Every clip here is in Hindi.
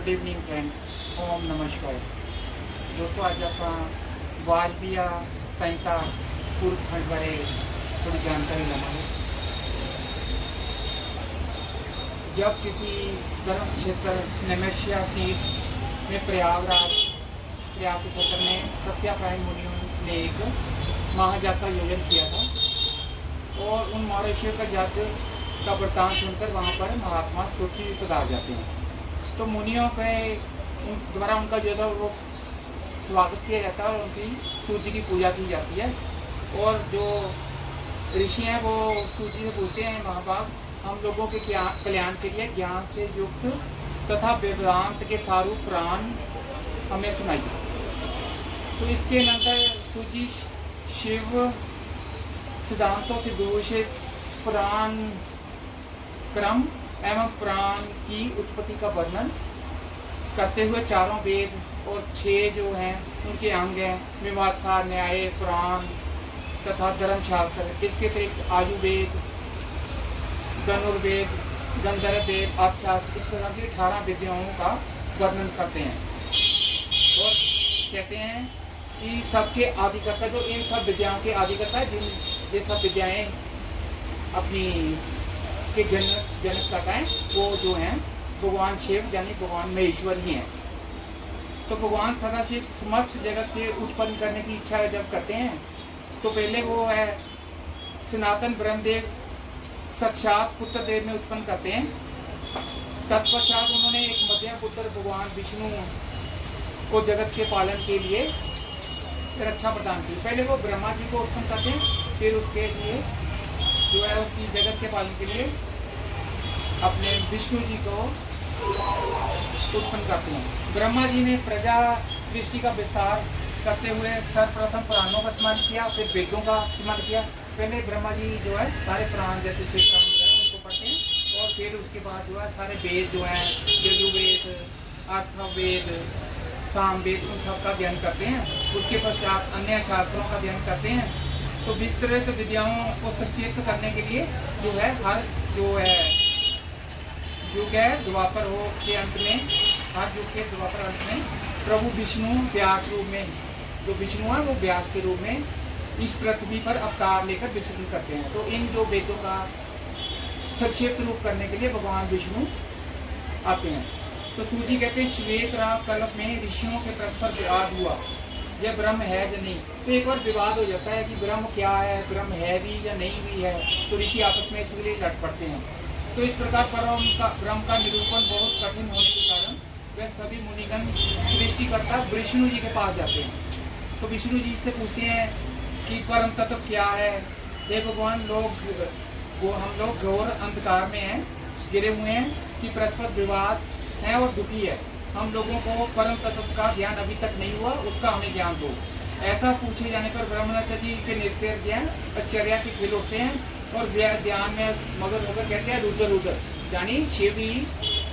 गुड इवनिंग फ्रेंड्स, ओम नमस्कार। दोस्तों आज आप वाजपिया संहिता पूर्व खंड बारे थोड़ी जानकारी लेना। जब किसी धर्म क्षेत्र नेमेशिया तीर्थ में प्रयाग के क्षेत्र में सत्याग्रही मुनियों ने एक महायाग का आयोजन किया था और उन महर्षियों का यज्ञ का वृत्तांत सुनकर वहाँ पर महात्मा सूची पधार जाते हैं। तो मुनियों के द्वारा उनका जो है वो स्वागत किया जाता है और उनकी सूर्य की पूजा की जाती है। और जो ऋषि हैं वो सूर्य से पूछते हैं, महाभाग हम लोगों के कल्याण के लिए ज्ञान से युक्त तथा वेदांत के सारू पुराण हमें सुनाइए। तो इसके नंतर सूर्य शिव सिद्धांतों से दूषित पुराण क्रम एवं पुराण की उत्पत्ति का वर्णन करते हुए चारों वेद और 6 जो हैं उनके अंग हैं मीमांसा, न्याय, पुराण तथा धर्मशास्त्र। इसके अतिरिक्त आयुर्वेद, धनुर्वेद, गंधर्व वेद, अर्थशास्त्र, इस प्रकार की 18 विद्याओं का वर्णन करते हैं और कहते हैं कि सबके आदिकर्ता जो इन सब विद्याओं के आदिकर्ता जिन ये सब विद्याएं अपनी के जनकता हैं वो जो हैं भगवान शिव यानी भगवान महेश्वर ही हैं। तो भगवान सदाशिव समस्त जगत के उत्पन्न करने की इच्छा जब करते हैं तो पहले वो है सनातन ब्रह्मदेव साक्षात पुत्र देव में उत्पन्न करते हैं। तत्पश्चात उन्होंने एक मध्यम पुत्र भगवान विष्णु को जगत के पालन के लिए रक्षा प्रदान की। पहले वो ब्रह्मा जी को उत्पन्न करते हैं, फिर उसके लिए जो है उसकी जगत के पालन के लिए अपने विष्णु जी को उत्पन्न करते हैं। ब्रह्मा जी ने प्रजा सृष्टि का विस्तार करते हुए सर्वप्रथम पुराणों का स्मरण किया, फिर वेदों का स्मरण किया। पहले ब्रह्मा जी जो है सारे पुराण जैसे शिव पुराण वगैरह उनको पढ़ते हैं और फिर उसके बाद जो है सारे वेद जो हैं यजुर्वेद, अर्थवेद, सामवेद उन सब का अध्ययन करते हैं। उसके पश्चात अन्य शास्त्रों का अध्ययन करते हैं। तो विस्तृत विद्याओं को संक्षिप्त करने के लिए जो है हर जो है युग है द्वापर हो के अंत में, हर युग के द्वापर अंत में प्रभु विष्णु व्यास रूप में, जो विष्णु है वो व्यास के रूप में इस पृथ्वी पर अवतार लेकर विचरण करते हैं। तो इन जो वेदों का संक्षिप्त रूप करने के लिए भगवान विष्णु आते हैं। तो सूजी कहते हैं श्वेत राम कल्प में ऋषियों के परस्पर विवाद हुआ, यह ब्रह्म है या नहीं। तो एक बार विवाद हो जाता है कि ब्रह्म क्या है, ब्रह्म है भी या नहीं भी है। तो ऋषि आपस में इसके लिए लड़ पड़ते हैं। तो इस प्रकार ब्रह्म का निरूपण बहुत कठिन होने के कारण वह सभी मुनिगण सृष्टिकर्ता विष्णु जी के पास जाते हैं। तो विष्णु जी से पूछते हैं कि परम तत्व क्या है। हे भगवान, हम लोग घोर अंधकार में हैं, गिरे हुए हैं कि परस्पर विवाद है और दुखी है। हम लोगों को परम तत्व का ज्ञान अभी तक नहीं हुआ, उसका हमें ज्ञान दो। ऐसा पूछे जाने पर ब्रह्मनाथ जी के नृत्य ज्ञान आश्चर्य से खिल उठते हैं और ध्यान में मगन होकर कहते हैं रुद्र रुद्र, यानी शिव ही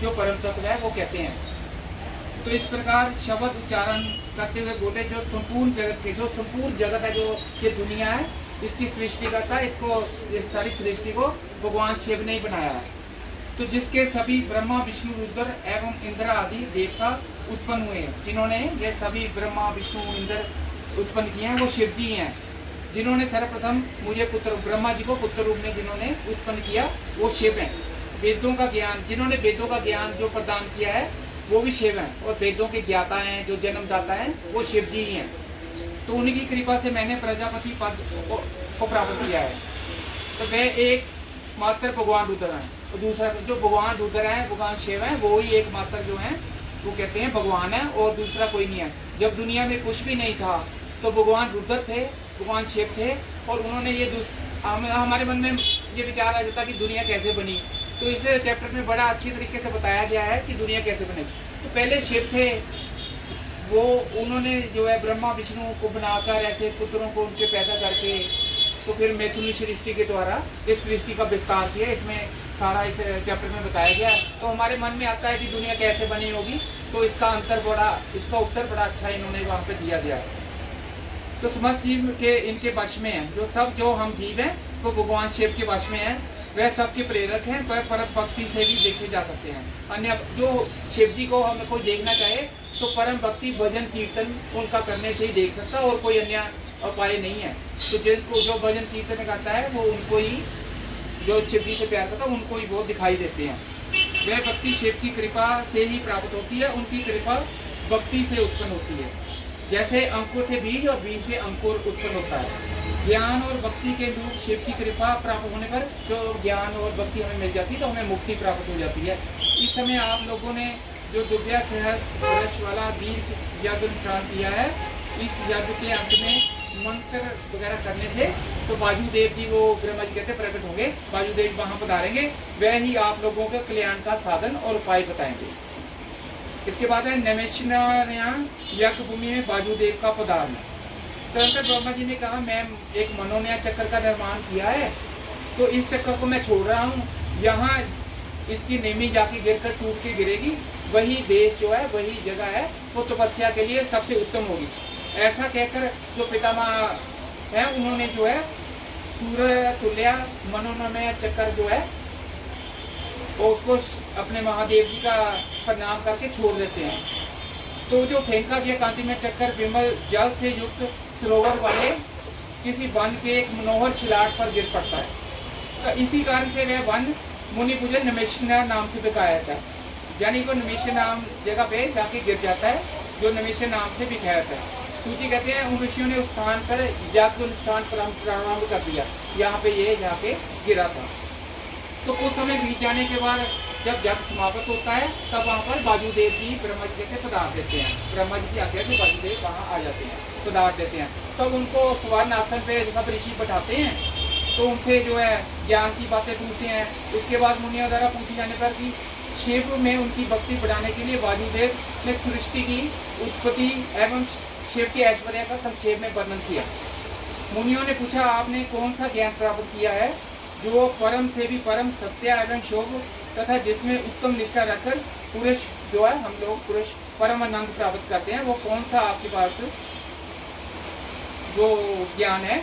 जो परम तत्व है वो कहते हैं। तो इस प्रकार शब्द उच्चारण करते हुए बोले जो संपूर्ण जगत है, जो ये दुनिया है, इसकी सृष्टि करता है, इसको इस सारी सृष्टि को भगवान शिव ने ही बनाया है। तो जिसके सभी ब्रह्मा विष्णु रुद्र एवं इंद्र आदि देवता उत्पन्न हुए हैं, जिन्होंने ये सभी ब्रह्मा विष्णु इंद्र उत्पन्न किए हैं वो शिव जी हैं। जिन्होंने सर्वप्रथम मुझे ब्रह्मा जी को पुत्र रूप में जिन्होंने उत्पन्न किया वो शिव हैं। वेदों का ज्ञान, जिन्होंने वेदों का ज्ञान जो प्रदान किया है वो भी शिव हैं और वेदों के ज्ञाता हैं, जो जन्मदाता हैं वो शिव जी ही हैं। तो उनकी कृपा से मैंने प्रजापति पद को प्राप्त किया है। तो वह एक मात्र भगवान रुद्र हैं और दूसरा जो भगवान रुद्र है भगवान शिव है वो ही एक मात्र जो है वो कहते हैं भगवान है और दूसरा कोई नहीं है। जब दुनिया में कुछ भी नहीं था तो भगवान रुद्र थे, भगवान शिव थे और उन्होंने ये हमारे मन में ये विचार आ जाता कि दुनिया कैसे बनी। तो इस चैप्टर में बड़ा अच्छी तरीके से बताया गया है कि दुनिया कैसे बनी। तो पहले शिव थे, वो उन्होंने जो है ब्रह्मा विष्णु को बनाकर ऐसे पुत्रों को उनके पैदा करके तो फिर मैथुनी सृष्टि के द्वारा इस सृष्टि का विस्तार किया। इसमें सारा इस चैप्टर में बताया गया है। तो हमारे मन में आता है कि दुनिया कैसे बनी होगी, तो इसका उत्तर बड़ा अच्छा इन्होंने वहाँ पे दिया गया है। तो समस्त जीव के इनके वश में है, जो हम जीव हैं वो भगवान शिव के वश में है। वह सबके प्रेरक हैं, पर परम भक्ति से भी देखे जा सकते हैं। अन्य जो शिव जी को हमें कोई देखना चाहे तो परम भक्ति भजन कीर्तन उनका करने से ही देख सकता है, और कोई अन्य उपाय नहीं है। तो जिसको जो भजन कीर्तन करता है वो उनको ही, जो शिव जी से प्यार करता है उनको ही वो दिखाई देते हैं। वह भक्ति शिव की कृपा से ही प्राप्त होती है, उनकी कृपा भक्ति से उत्पन्न होती है। जैसे अंकुर से बीज और बीज से अंकुर उत्पन्न होता है। ज्ञान और भक्ति के रूप शिव की कृपा प्राप्त होने पर जो ज्ञान और भक्ति हमें मिल जाती है तो हमें मुक्ति प्राप्त हो जाती है। इस समय आप लोगों ने जो दुर्गा सहस्त्र वर्ष वाला दीर्घ यज्ञ अनुष्ठान किया है, इस यज्ञ के अंत में मंत्र वगैरह करने से तो बाजूदेव जी, वो ब्रह्मा जी कहते प्रकट होंगे, बाजूदेव वहाँ पधारेंगे, वह ही आप लोगों के कल्याण का साधन और उपाय बताएंगे। इसके बाद है नैमिषारण्य यज्ञ भूमि में बाजूदेव का पधारना। तदनंतर ब्रह्मा जी ने कहा, मैं एक मनोनय चक्र का निर्माण किया है, तो इस चक्र को मैं छोड़ रहा हूँ, यहाँ इसकी नेमी जाके गिरकर टूट के गिरेगी, वही देश जो है, वही जगह है, वो तपस्या के लिए सबसे उत्तम होगी। ऐसा कहकर जो पितामह है उन्होंने जो है सूर्य तुल्य मनोनमय चक्र जो है वो उसको अपने महादेव जी का प्रणाम करके छोड़ देते हैं। तो जो फेंका गया कांतिमय चक्कर विमल जल से युक्त सरोवर वाले किसी वन के एक मनोहर शिलाट पर गिर पड़ता है। तो इसी कारण से वह वन मुनि पूजन नमेशना नाम से बिकाया जाता है, यानी वो नमेश नाम जगह पे जाके गिर जाता है, जो नमेश नाम से बिकाया जाता है। सूची कहते हैं उन ऋषियों ने उस स्थान पर यज्ञ अनुष्ठान प्रारंभ कर दिया, यहाँ पे ये जाके गिरा था। तो कुछ समय बीत जाने के बाद जब यज्ञ समाप्त होता है तब वहाँ पर बाजूदेव जी ब्रह्मा जी के पदार्थ देते हैं। ब्रह्मा जी की आज्ञा से बाजूदेव वहाँ आ जाते हैं, पदार्थ देते हैं। तब उनको स्वर्ण आसन पे सब ऋषि बैठाते हैं, तो उनसे जो है ज्ञान की बातें पूछते हैं। इसके बाद मुनियों द्वारा पूछे जाने पर कि शिव में उनकी भक्ति बढ़ाने के लिए वायुदेव ने सृष्टि की उत्पत्ति एवं शिव के ऐश्वर्य का संक्षेप में वर्णन किया। मुनियों ने पूछा, आपने कौन सा ज्ञान प्राप्त किया है जो परम से भी परम सत्य एवं शोभ तथा जिसमें उत्तम निष्ठा रखकर पुरुष जो है, हम लोग पुरुष परम आनंद प्राप्त करते हैं, वो कौन सा आपके पास जो ज्ञान है?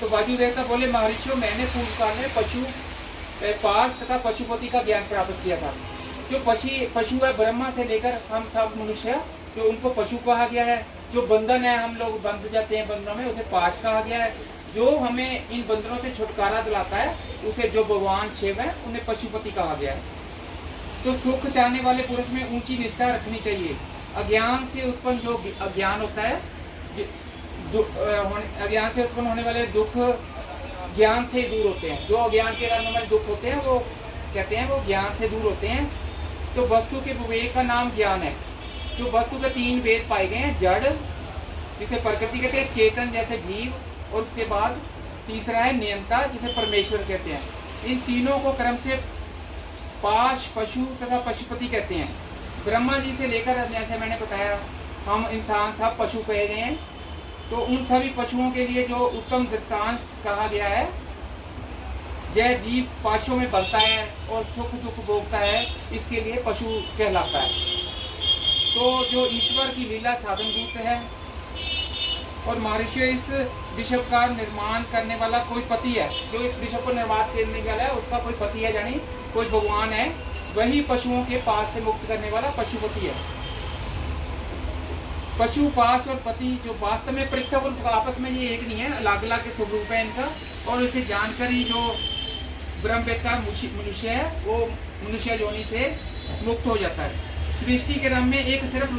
तो वायुदेवता बोले, महर्षियों, मैंने पूर्व काल में पशु पास तथा पशुपति का ज्ञान प्राप्त किया था। जो पशु है, ब्रह्मा से लेकर हम सब मनुष्य, जो उनको पशु कहा गया है। जो बंधन है, हम लोग बंध जाते हैं बंधनों में, उसे पाश कहा गया है। जो हमें इन बंधनों से छुटकारा दिलाता है, उसे जो भगवान शिव है, उन्हें पशुपति कहा गया है। तो सुख चाहने वाले पुरुष में ऊंची निष्ठा रखनी चाहिए। अज्ञान से उत्पन्न जो अज्ञान होता है, अज्ञान से उत्पन्न होने वाले दुख ज्ञान से दूर होते हैं। जो अज्ञान के कारण हमारे दुख होते हैं, वो कहते हैं वो ज्ञान से दूर होते हैं। तो वस्तु के विवेक का नाम ज्ञान है। जो वस्तु के तीन वेद पाए गए हैं, जड़ जिसे प्रकृति कहते हैं, चेतन जैसे जीव, और उसके बाद तीसरा है नियंता जिसे परमेश्वर कहते हैं। इन तीनों को क्रम से पाश, पशु तथा पशुपति कहते हैं। ब्रह्मा जी से लेकर, जैसे मैंने बताया, हम इंसान सब पशु कहे गए हैं। तो उन सभी पशुओं के लिए जो उत्तम दृष्टांत कहा गया है, यह जीव पाशों में बनता है और सुख दुख भोगता है, इसके लिए पशु कहलाता है। तो जो ईश्वर की लीला साधन रूप है, और महर्षि इस विश्व का निर्माण करने वाला कोई पति है। जो इस विश्व को निर्माण करने वाला है, उसका कोई पति है, यानी कोई भगवान है। वही पशुओं के पास से मुक्त करने वाला पशुपति है। पशु, पाश और पति जो वास्तव में पृथक, उनका आपस में ये एक नहीं है, अलग अलग के स्वरूप है इनका। और इसे जानकर ही जो ब्रह्मवेत्ता मनुष्य है, वो मनुष्य योनि से मुक्त हो जाता है। सृष्टि के क्रम में एक सिर्फ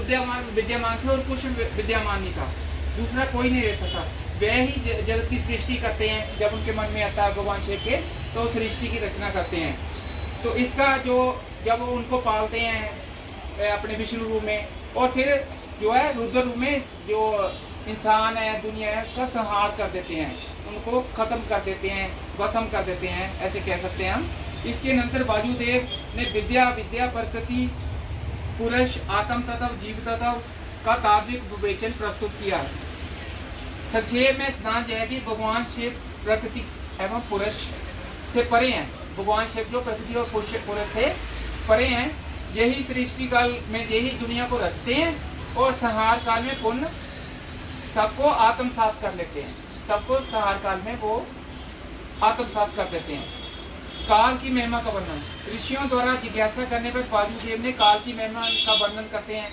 विद्यमान थे और कुछ विद्यमान नहीं था, दूसरा कोई नहीं रहता था। वे ही जगत की सृष्टि करते हैं। जब उनके मन में आता है भगवान शिव के, तो सृष्टि की रचना करते हैं। तो इसका जो जब वो उनको पालते हैं अपने विष्णु रूप में, और फिर जो है रुद्र रूप में जो इंसान है, दुनिया है, उसका संहार कर देते हैं, उनको खत्म कर देते हैं, भस्म कर देते हैं, ऐसे कह सकते हैं हम। इसके नंतर वायुदेव ने विद्या, प्रकृति, पुरुष, आत्म तत्व, जीव तत्व का तात्विक विवेचन प्रस्तुत किया है। संक्षेप में सिद्धांत है कि भगवान शिव प्रकृति एवं पुरुष से परे हैं। भगवान शिव जो प्रकृति और पुरुष से परे हैं, यही सृष्टि काल में यही दुनिया को रचते हैं, और संहार काल में पुण्य सबको आत्मसात कर लेते हैं। सबको संहार काल में वो आत्मसात कर देते हैं। काल की महिमा का वर्णन। ऋषियों द्वारा जिज्ञासा करने पर वायुदेव ने काल की महिमा का वर्णन करते हैं।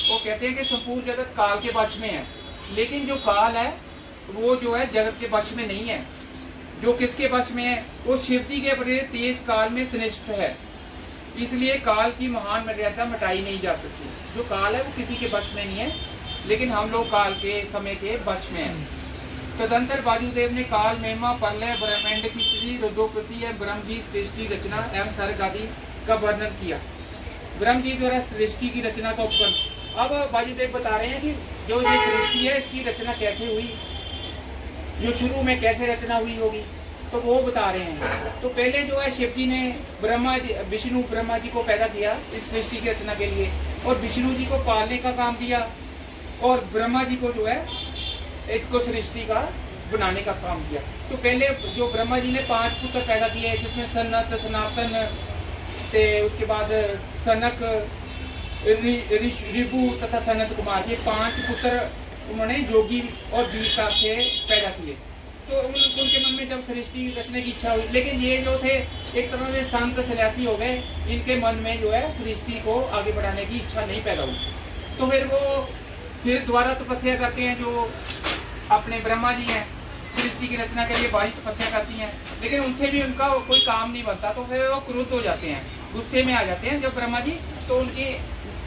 वो कहते हैं कि संपूर्ण जगत काल के वश में है, लेकिन जो काल है वो जो है जगत के वश में नहीं है। जो किसके वश में है? वो शिव जी के बड़े तेज काल में सनिष्ठ है। इसलिए काल की महान मर्यादा मिटाई नहीं जा सकती। जो काल है वो किसी के वश में नहीं है, लेकिन हम लोग काल के समय के वश में हैं। तदंतर वायुदेव ने काल महिमा, प्रलय, ब्रह्मांड की स्थिति, रुद्रोपति एवं ब्रह्म जी सृष्टि रचना एवं सर्ग आदि का वर्णन किया। ब्रह्म जी द्वारा सृष्टि की रचना का उत्पन्न। अब वायुदेव बता रहे हैं कि जो ये सृष्टि है इसकी रचना कैसे हुई, जो शुरू में कैसे रचना हुई होगी, तो वो बता रहे हैं। तो पहले जो है शिव जी ने विष्णु ब्रह्मा जी को पैदा किया इस सृष्टि की रचना के लिए, और विष्णु जी को पालने का काम दिया, और ब्रह्मा जी को जो है इसको सृष्टि का बनाने का काम किया। तो पहले जो ब्रह्मा जी ने 5 पुत्र पैदा किए, जिसमें सनत, सनातन, उसके बाद सनक, ऋभु तथा सनत कुमार, ये 5 पुत्र उन्होंने योगी और वीरता से पैदा किए। तो उनके मन में जब सृष्टि रचने की इच्छा हुई, लेकिन ये जो थे एक तरह से संत सन्यासी हो गए, इनके मन में जो है सृष्टि को आगे बढ़ाने की इच्छा नहीं पैदा हुई। तो फिर वो दोबारा तपस्या करते हैं, जो अपने ब्रह्मा जी हैं, सृष्टि की रचना के लिए बड़ी तपस्या करती हैं, लेकिन उनसे भी उनका कोई काम नहीं बनता। तो फिर वो क्रुद्ध हो जाते हैं, गुस्से में आ जाते हैं जब ब्रह्मा जी, तो उनके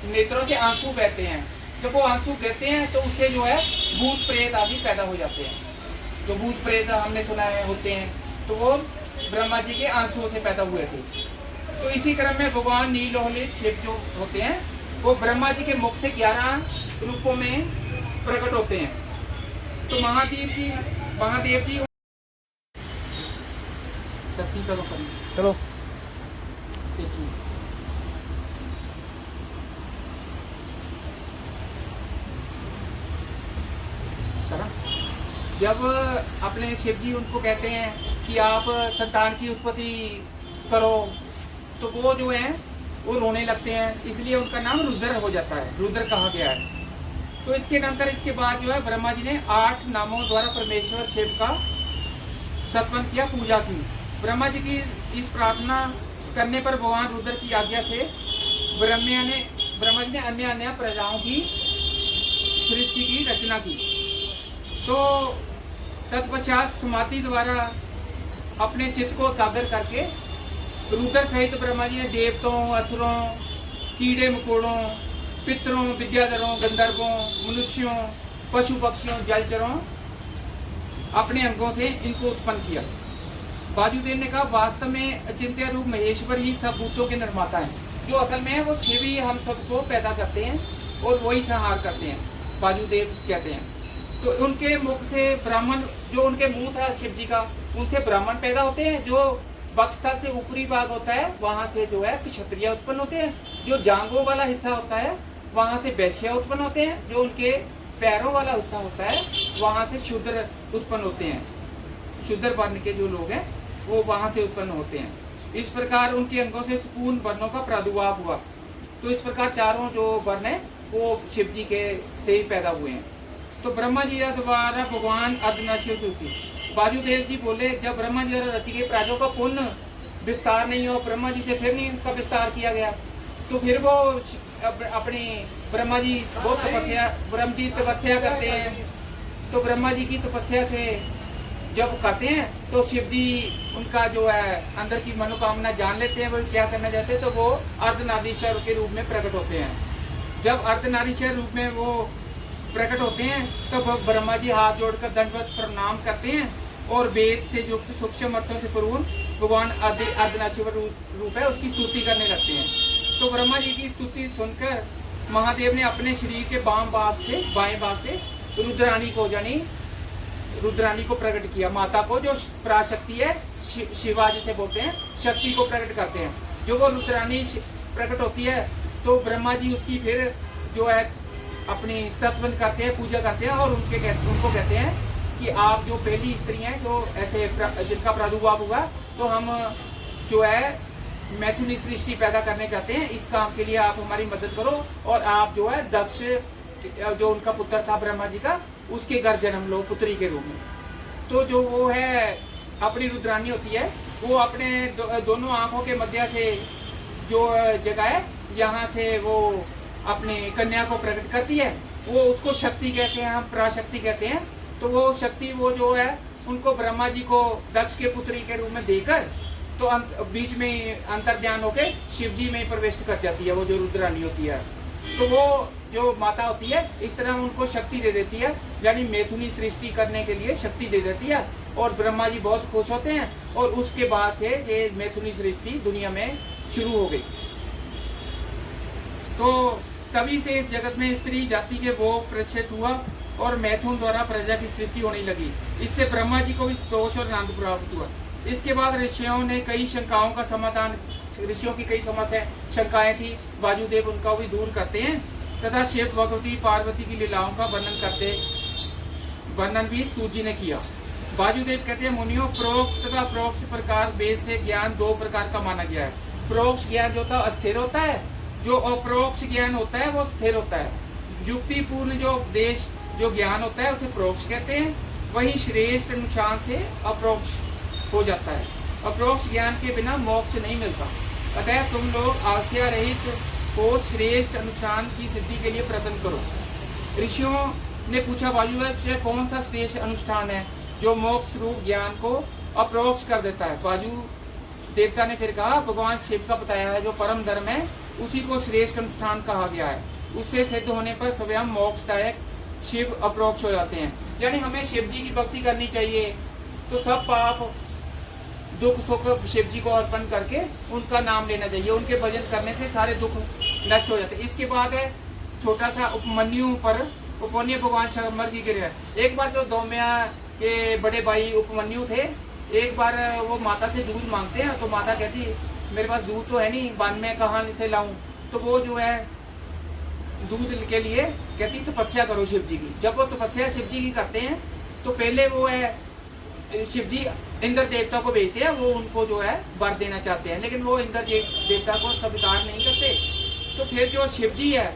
नेत्रों से आंसू बहते हैं। जब वो आंसू गिरते हैं तो उससे जो है भूत प्रेत आदि पैदा हो जाते हैं। जो भूत प्रेत हमने सुना है होते हैं, तो वो ब्रह्मा जी के आंसुओं से पैदा हुए थे। तो इसी क्रम में भगवान नीलोहलित शिव जो होते हैं, वो ब्रह्मा जी के मुख से 11 रूपों में प्रकट होते हैं। तो महादेव जी चलो जब अपने शिव जी उनको कहते हैं कि आप संतान की उत्पत्ति करो, तो वो जो है वो रोने लगते हैं, इसलिए उनका नाम रुद्र हो जाता है, रुद्र कहा गया है। तो इसके बाद जो है ब्रह्मा जी ने 8 नामों द्वारा परमेश्वर शिव का सत्वन किया, पूजा की। ब्रह्मा जी की इस प्रार्थना करने पर भगवान रुद्र की आज्ञा से ब्रह्मा जी ने अन्य अन्य प्रजाओं की सृष्टि की रचना की। तो तत्पश्चात समाधि द्वारा अपने चित्त को एकाग्र करके रुद्र सहित ब्रह्मा जी ने देवताओं, असुरों, कीड़े मकोड़ों, पितरों, विद्याधरों, गंधर्वों, मनुष्यों, पशु पक्षियों, जलचरों अपने अंगों से इनको उत्पन्न किया। वायुदेव ने कहा, वास्तव में अचिंत्य रूप महेश्वर ही सब भूतों के निर्माता हैं। जो असल में है वो शिव ही हम सबको पैदा करते हैं और वही संहार करते हैं, वायुदेव कहते हैं। तो उनके मुख से ब्राह्मण, जो उनके मुंह था शिव जी का, उनसे ब्राह्मण पैदा होते हैं। जो वक्षस्थल से ऊपरी भाग होता है वहां से जो है क्षत्रिय उत्पन्न होते हैं। जो जांघों वाला हिस्सा होता है वहां से वैश्य उत्पन्न होते हैं। जो उनके पैरों वाला हिस्सा होता है वहां से शूद्र उत्पन्न होते हैं। शूद्र वर्ण के जो लोग हैं वो वहां से उत्पन्न होते हैं। इस प्रकार उनके अंगों से संपूर्ण वर्णों का प्रादुर्भाव हुआ। तो इस प्रकार चारों जो वर्ण है वो शिव जी के से ही पैदा हुए हैं। तो ब्रह्मा जी द्वारा भगवान अर्धनारीश्वर वायुदेव जी बोले, जब ब्रह्मा जी द्वारा रची गई प्राजों का पुण्य विस्तार नहीं हो, ब्रह्मा जी से फिर नहीं उसका विस्तार किया गया, तो फिर वो अपनी ब्रह्मा जी बहुत ब्रह्म जी तपस्या करते हैं। तो ब्रह्मा जी की तपस्या से जब करते हैं तो शिव जी उनका जो है अंदर की मनोकामना जान लेते हैं, वो क्या करना चाहते हैं। तो वो अर्धनारीश्वर के रूप में प्रकट होते हैं। जब अर्धनारीश्वर रूप में वो प्रकट होते हैं तो ब्रह्मा जी हाथ जोड़कर दंडवत प्रणाम करते हैं और वेद से जो सूक्ष्म अर्थों से पूर्ण भगवान अर्धनारीश्वर रूप है उसकी स्तुति करने लगते हैं। तो ब्रह्मा जी की स्तुति सुनकर महादेव ने अपने शरीर के बाएं भाग से रुद्राणी को प्रकट किया। माता को, जो पराशक्ति है, शिवा जिसे बोलते हैं, शक्ति को प्रकट करते हैं। जो वो रुद्राणी प्रकट होती है तो ब्रह्मा जी उसकी फिर जो है अपनी सत्वन करते हैं, पूजा करते हैं और उनको कहते हैं कि आप जो पहली स्त्री हैं जो ऐसे जिनका प्रादुर्भाव हुआ, तो हम जो है मैथुनी सृष्टि पैदा करने चाहते हैं, इस काम के लिए आप हमारी मदद करो और आप जो है दक्ष जो उनका पुत्र था ब्रह्मा जी का, उसके घर जन्म लो पुत्री के रूप में। तो जो वो है अपनी रुद्राणी होती है वो अपने दोनों आंखों के मध्य से जो जगह है यहाँ से वो अपने कन्या को प्रकट करती है, वो उसको शक्ति कहते हैं, हम पराशक्ति कहते हैं। तो वो शक्ति वो जो है उनको ब्रह्मा जी को दक्ष के पुत्री के रूप में देकर तो बीच में अंतर्ध्यान होकर शिव जी में प्रवेश कर जाती है, वो जो रुद्राणी होती है। तो वो जो माता होती है इस तरह उनको शक्ति दे देती है, यानी मैथुनी सृष्टि करने के लिए शक्ति दे देती है। और ब्रह्मा जी बहुत खुश होते हैं और उसके बाद से ये मैथुनी सृष्टि दुनिया में शुरू हो गई। तो तभी से इस जगत में स्त्री जाति के वो प्रतिष्ठित हुआ और मैथुन द्वारा प्रजा की सृष्टि होने लगी। इससे ब्रह्मा जी को भी संतोष और आनंद प्राप्त हुआ। इसके बाद ऋषियों ने कई शंकाओं का समाधान, ऋषियों की कई समस्या शंकाएं थी, वायुदेव उनका भी दूर करते हैं तथा शिव भगवती पार्वती की लीलाओं का वर्णन भी सूत जी ने किया। वायुदेव कहते हैं मुनियों, प्रोक्ष तथा प्रोक्ष प्रकार वेद से ज्ञान दो प्रकार का माना गया है। प्रोक्ष ज्ञान जो होता है अस्थिर होता है, जो अप्रोक्ष ज्ञान होता है वो स्थिर होता है। युक्ति पूर्ण जो उपदेश जो ज्ञान होता है उसे प्रोक्ष कहते हैं, वही श्रेष्ठ अनुष्ठान से अप्रोक्ष हो जाता है। अप्रोक्ष ज्ञान के बिना मोक्ष नहीं मिलता। अतः तुम लोग आलस्य रहित को श्रेष्ठ अनुष्ठान की सिद्धि के लिए प्रयत्न करो। ऋषियों ने पूछा वायुदेव से कौन सा श्रेष्ठ अनुष्ठान है जो मोक्ष रूप ज्ञान को अप्रोक्ष कर देता है। वायु देवता ने फिर कहा भगवान शिव का बताया है जो परम धर्म है उसी को श्रेष्ठ अनुष्ठान कहा गया है। उससे सिद्ध होने पर स्वयं मोक्षदायक शिव अप्रोक्ष हो जाते हैं। यानी हमें शिव जी की भक्ति करनी चाहिए, तो सब पाप दुख सुख शिव जी को अर्पण करके उनका नाम लेना चाहिए। उनके भजन करने से सारे दुख नष्ट हो जाते हैं। इसके बाद है छोटा सा उपमन्यु पर उपमन्यु भगवान शंकर जी के। एक बार जो दौम्या के बड़े भाई उपमन्यु थे, एक बार वो माता से दूध मांगते हैं, तो माता कहती मेरे पास दूध तो है नहीं, बाद में कहाँ से लाऊं। तो वो जो है दूध के लिए कहती तपस्या करो शिव जी की। जब वो तपस्या शिव जी की करते हैं तो पहले वो है शिव जी इंद्र देवता को भेजते हैं, वो उनको जो है वर देना चाहते हैं, लेकिन वो इंद्र देवता को स्वीकार नहीं करते। तो फिर जो शिव जी है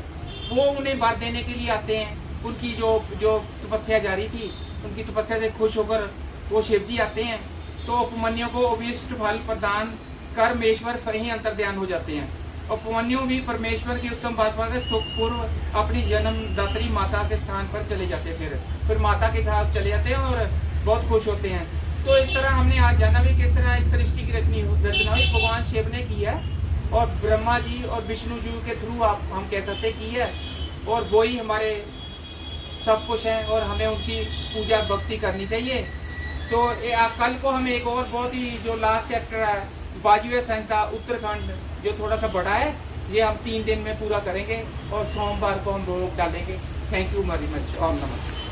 वो उन्हें वर देने के लिए आते हैं। उनकी जो तपस्या जारी थी, उनकी तपस्या से खुश होकर वो शिव जी आते हैं। तो उपमन्यु को अभिष्ट फल प्रदान कर मेश्वर ही अंतर्ध्यान हो जाते हैं। उपमन्यु भी परमेश्वर की उत्तम बात पाकर सुखपूर्व अपनी जन्मदात्री माता के स्थान पर चले जाते हैं। फिर माता के साथ चले जाते हैं और बहुत खुश होते हैं। तो इस तरह हमने आज जाना भी किस तरह इस सृष्टि की रचना भगवान शिव ने की है और ब्रह्मा जी और विष्णु जी के थ्रू आप हम कह सकते की है, और वो ही हमारे सब कुछ हैं और हमें उनकी पूजा भक्ति करनी चाहिए। तो कल को हम एक और बहुत ही जो लास्ट चैप्टर है वायुव्य संहिता उत्तराखंड जो थोड़ा सा बड़ा है, ये हम 3 दिन में पूरा करेंगे और सोमवार को हम रोक डालेंगे। Thank you very much. ओम नमः।